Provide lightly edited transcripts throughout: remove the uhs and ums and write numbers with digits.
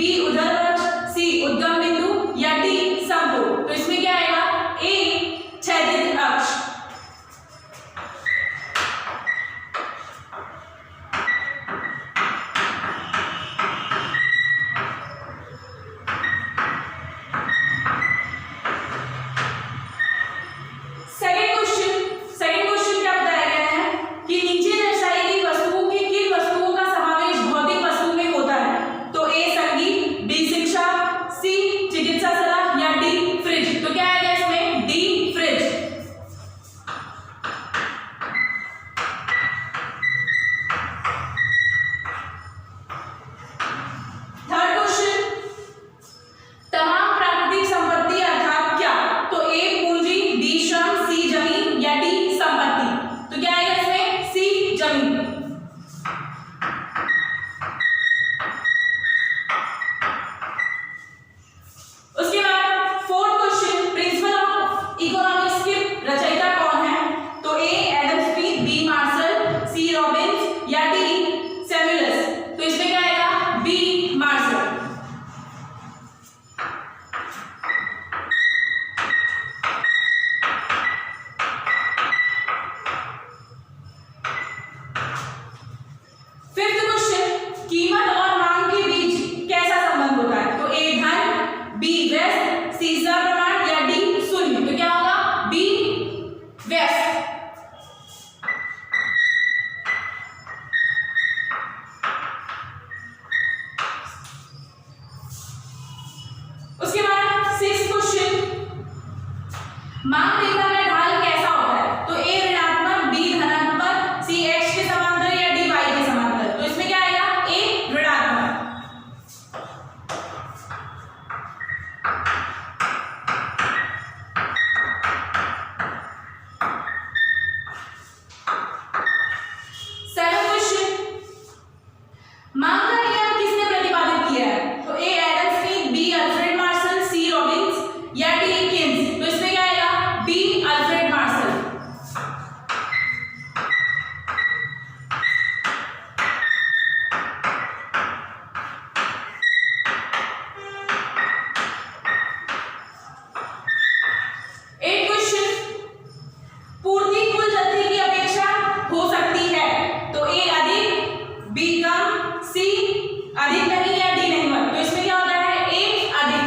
B ऊर्ध्वाधर, सी उद्गम बिंदु या डी समकोण। तो इसमें क्या आएगा? ए क्षैतिज अक्ष। सेकंड क्वेश्चन क्या बताया गया है कि नीचे दर्शाई गई वस्तुओं की किन वस्तुओं का समावेश भौतिक वस्तु में होता है? तो ए संगीत, बी शिक्षा, सी चिकित्सा सलाह या डी फ्रिज। तो क्या आएगा इसमें? D fridge. थर्ड क्वेश्चन, तमाम प्राकृतिक संपत्ति अर्थात क्या? तो ए पूंजी, बी श्रम, सी जमीन या डी संपत्ति। तो क्या आएगा इसमें? सी जमीन। उसके बाद fourth question, principle of economics के रचयिता कौन है? तो A Adam Smith, B martial, C Robbins या डी सैमुएल्स। तो इसमें क्या आएगा? B martial. फिफ्थ क्वेश्चन, कीमत और मांग के बीच कैसा संबंध होता है? तो ए धन, बी व्यस्त, सी सप्रमाण या डी शून्य। तो क्या होगा? बी व्यस्त। उसके बाद सिक्स्थ क्वेश्चन, मांग रेखा का ढाल कैसा होता है? तो ए ऋणात्मक, बी धनात्मक, सी एक्स के समांतर या डी वाई के समांतर। तो इसमें क्या आएगा? ए ऋणात्मक। सेवेंथ क्वेश्चन, मांग का नियम किसने प्रतिपादित किया है? तो A Adam Smith, B Alfred Marshall, C Robbins या डी केन्स। तो इसमें क्या आएगा? B Alfred Marshall. Eight question, पूर्ति कुल जत्थे की अपेक्षा हो सकती है? तो ए अधिक, बी कम, सी अधिक नहीं या डी नहीं मत। तो इसमें क्या होता है? ए अधिक।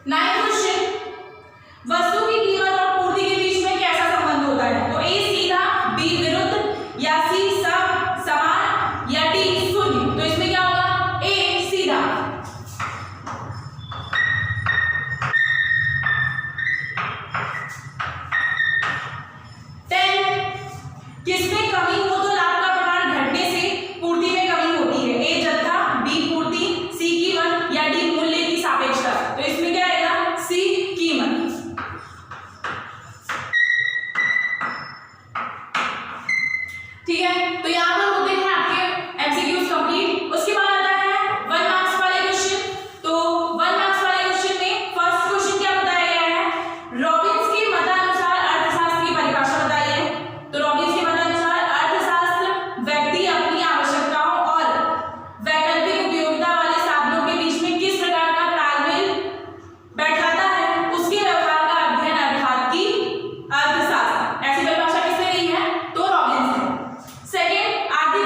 नाइन्थ क्वेश्चन, वस्तु की कीमत और पूर्ति के बीच में कैसा संबंध होता है? तो ए सीधा, बी विरुद्ध या सी सम समान या डी शून्य। तो इसमें क्या होगा? ए सीधा। किसमें कमी हो तो लाभ का प्रमाण घटने से पूर्ति में कमी होती है? ए जत्था, बी पूर्ति, सी कीमत या डी मूल्य की सापेक्षता। तो इसमें क्या आएगा? सी कीमत। ठीक है, तो यहाँ पर होते हैं आपके एमसीक्यूज कंप्लीट। उसके बाद आता है 1 मार्क्स वाले क्वेश्चन। तो 1 मार्क्स वाले क्वेश्चन में फर्स्ट क्वेश्चन क्या बताया गया है? रॉबिन्स के मतानुसार अर्थशास्त्र की परिभाषा बताइए। तो रॉबिन्स के मतानुसार अर्थशास्त्र व्यक्ति अपनी आवश्यकताओं और वैकल्पिक उपयोगिता वाले साधनों के बीच में किस प्रकार का तालमेल बैठाता है, उसके व्यवहार का अध्ययन अर्थात की अर्थशास्त्र। ऐसी परिभाषा किसने दी है? तो रॉबिन्स ने। सेकंड, आर्थिक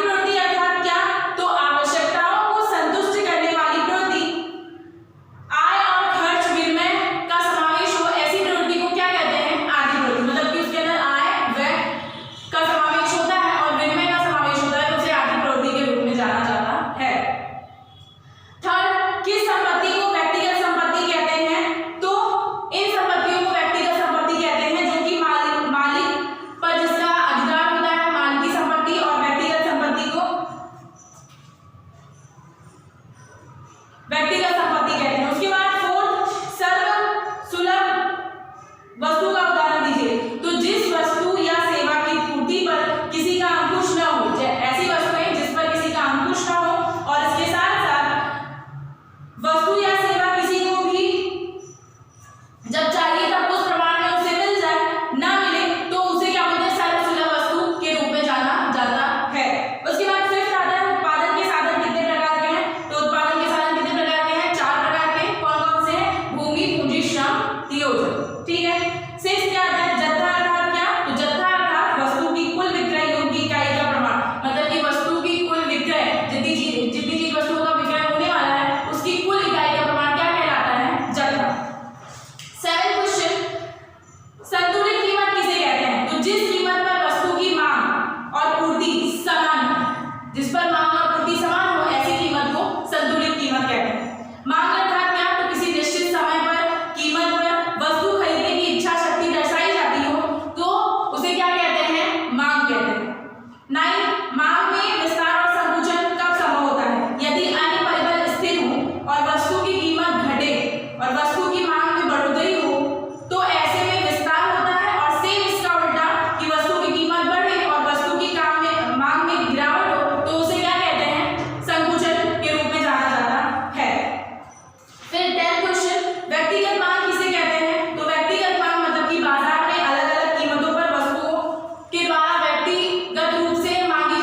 9 मांग में विस्तार और संकुचन कब संभव होता है? यदि अन्य परिबल स्थिर हो और वस्तु की कीमत घटे और वस्तु की मांग में बढ़ोतरी हो तो ऐसे में विस्तार होता है, और सेम इसका उल्टा कि वस्तु की कीमत बढ़े और वस्तु की मांग में गिरावट हो तो उसे क्या कहते हैं? संकुचन के रूप में जाना जाता है। फिर 10th क्वेश्चन, व्यक्तिगत मांग किसे कहते हैं? तो व्यक्तिगत मांग मतलब कि बाजार में अलग अलग कीमतों पर वस्तुओं के द्वारा व्यक्तिगत रूप से मांगी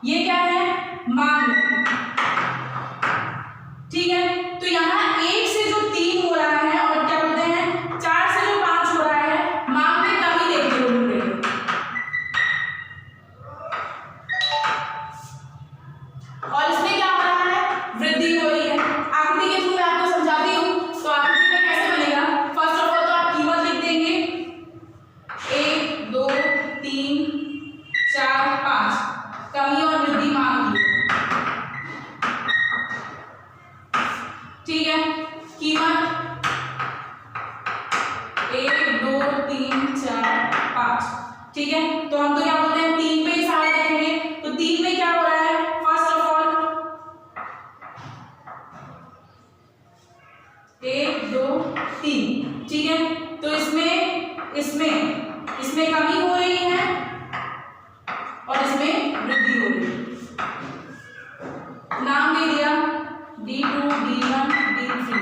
ये क्या है, मांग। ठीक है, तो यहाँ 1 से जो 3 हो रहा है और क्या बोलते हैं 4 से जो 5 हो रहा है, मांग में कमी देखने को मिल रही है। और इसमें क्या हो रहा है, वृद्धि हो रही है। आकृति के थ्रू मैं आपको समझाती हूँ। तो आकृति में कैसे बनेगा, फर्स्ट ऑफ ऑल तो आप कीमत लिख देंगे 1 2 3 4 5, कमी और वृद्धि मांग की। ठीक है, कीमत 1 2 3 4 5। ठीक है, तो हम तो क्या बोलते हैं 3 पे ही सारे देखेंगे। तो 3 में क्या हो रहा है, फर्स्ट ऑफ ऑल 1 2 3। ठीक है, तो इसमें कमी हो रही है और इसमें वृद्धि हो रही है। नाम दे दिया D2 D1 D3।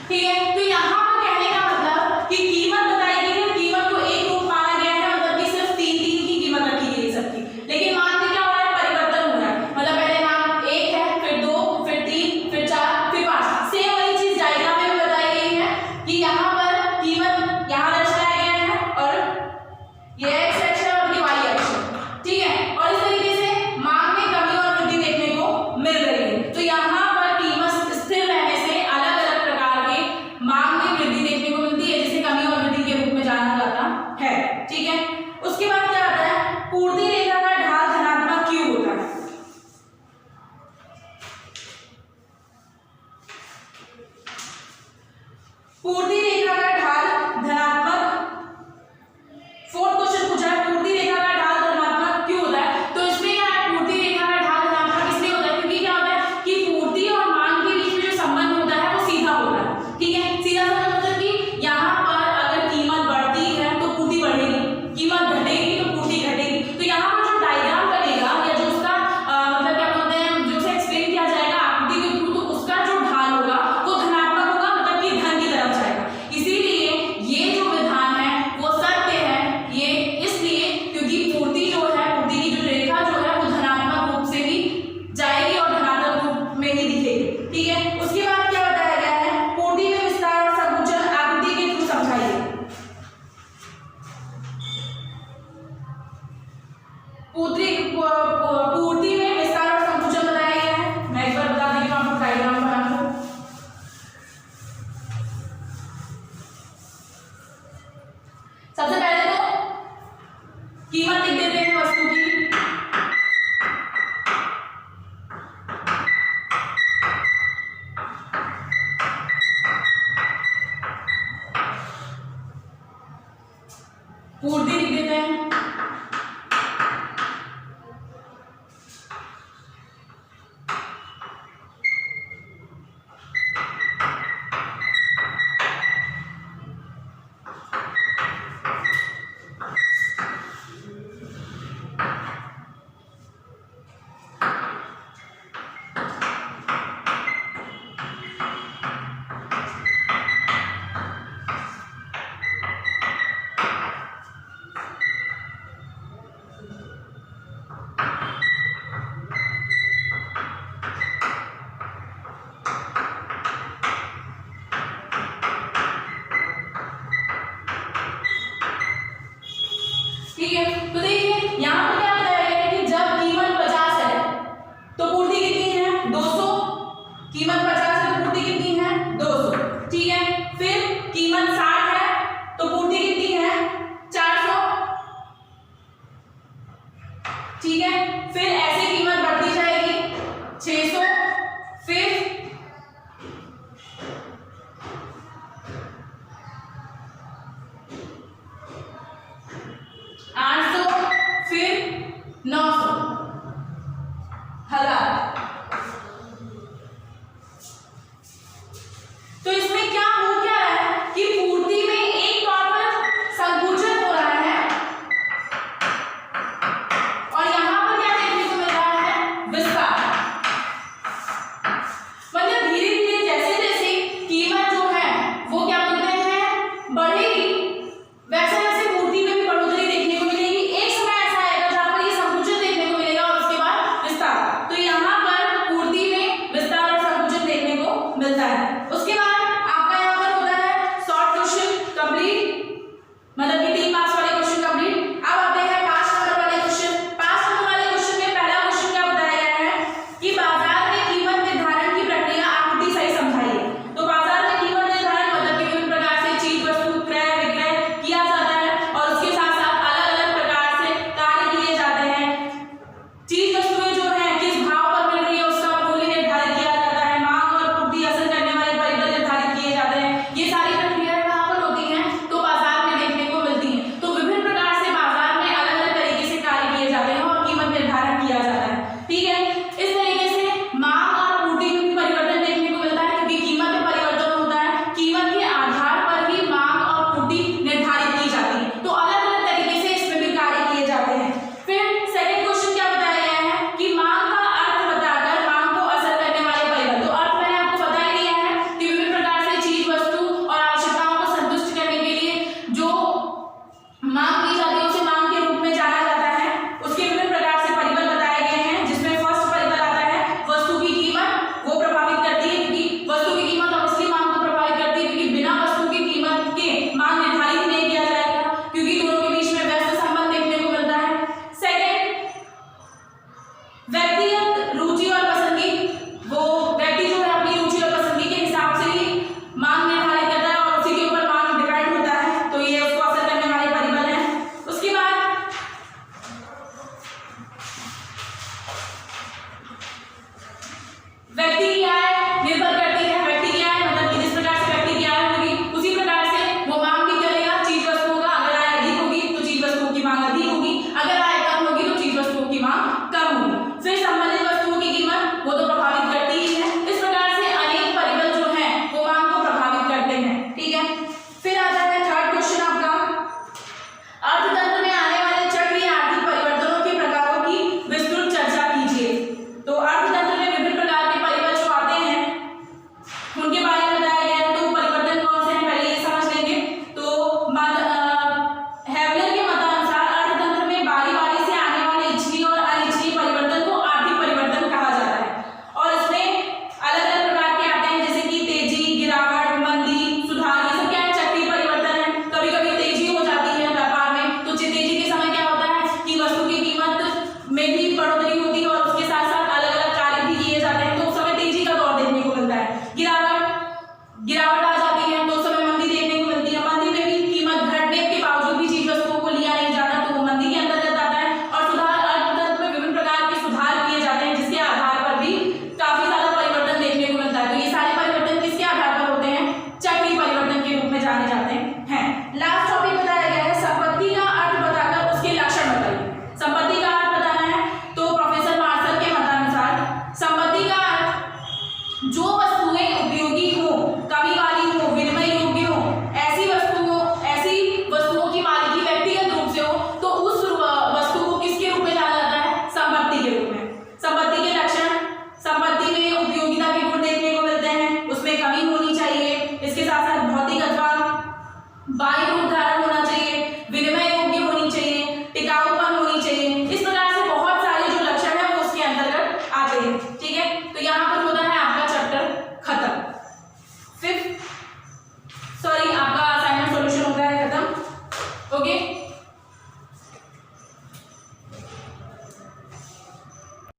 ठीक है, तो यहाँ पर कहने का मतलब कि कीमत बताई गई है, कीमत को एक रूप माना गया है, मतलब कि सिर्फ 3 की कीमत रखी गई है सबकी। लेकिन मान के क्या हो रहा है, परिवर्तन हो रहा है। मतलब पहले मान 1 है, फिर 2, फिर 3, फिर 4, फिर 5। सेम वही चीज डायग्राम में भी बताई गई है कि यहाँ पर कीमत यहाँ दर्शाया गया है और ये एक्स अक्ष है और ये वाई अक्ष है। ठीक है, और इस तरीके से मांग में कमी और वृद्धि देखने को मिल रही है। तो यहाँ पर कीमत स्थिर रहने से अलग अलग प्रकार के मांग में वृद्धि देखने को मिलती है, जिसे कमी और वृद्धि के रूप में जाना जाता है। ठीक है, उसके बाद क्या आता है, पूर्ति रेखा का ढाल धनात्मक क्यों होता है। पूर्ति रेखा का ढाल धनात्मक, 4th क्वेश्चन पूछा है, पूर्ति रेखा का ढाल धनात्मक क्यों होता है। तो इसमें क्या है, पूर्ति रेखा का ढाल धनात्मक इसलिए होता है क्योंकि क्या होता है कि पूर्ति और मांग के बीच में जो संबंध होता है वो सीधा होता है। ठीक है, सीधा मतलब कि यहाँ पर अगर कीमत बढ़ती है तो पूर्ति बढ़ेगी, कीमत घटेगी तो पूर्ति घटेगी। तो यहाँ पर जो डायग्राम बनेगा या जो उसका मतलब क्या बोलते हैं, जो उसे एक्सप्लेन किया जाएगा आकृति के थ्रू, तो उसका जो ढाल होगा वो धनात्मक होगा, मतलब कि धन की तरफ जाएगा। इसीलिए ये जो विधान है वो सत्य है, ये इसलिए क्योंकि पूर्ति जो है, पूर्ति की जो रेखा जो है वो धनात्मक रूप से ही जाएगी और धनात्मक रूप में ही दिखेगी। ठीक है, उसके बाद क्या बताया गया है, पूर्ति में विस्तार और संकुचन आकृति के थ्रू समझाइए। पूर्ति में विस्तार और संकुचन बताया गया है। मैं एक बार बता देती हूँ आपको डायग्राम बना दो। सबसे पहले तो कीमत लिख देते हैं वस्तु की। पूर्ति लिख देते हैं। ठीक है, तो देखिए यहाँ पर क्या बताया गया है कि जब कीमत 50 है तो पूर्ति कितनी है 200। कीमत 50 है तो पूर्ति कितनी है 200। ठीक है, फिर कीमत 60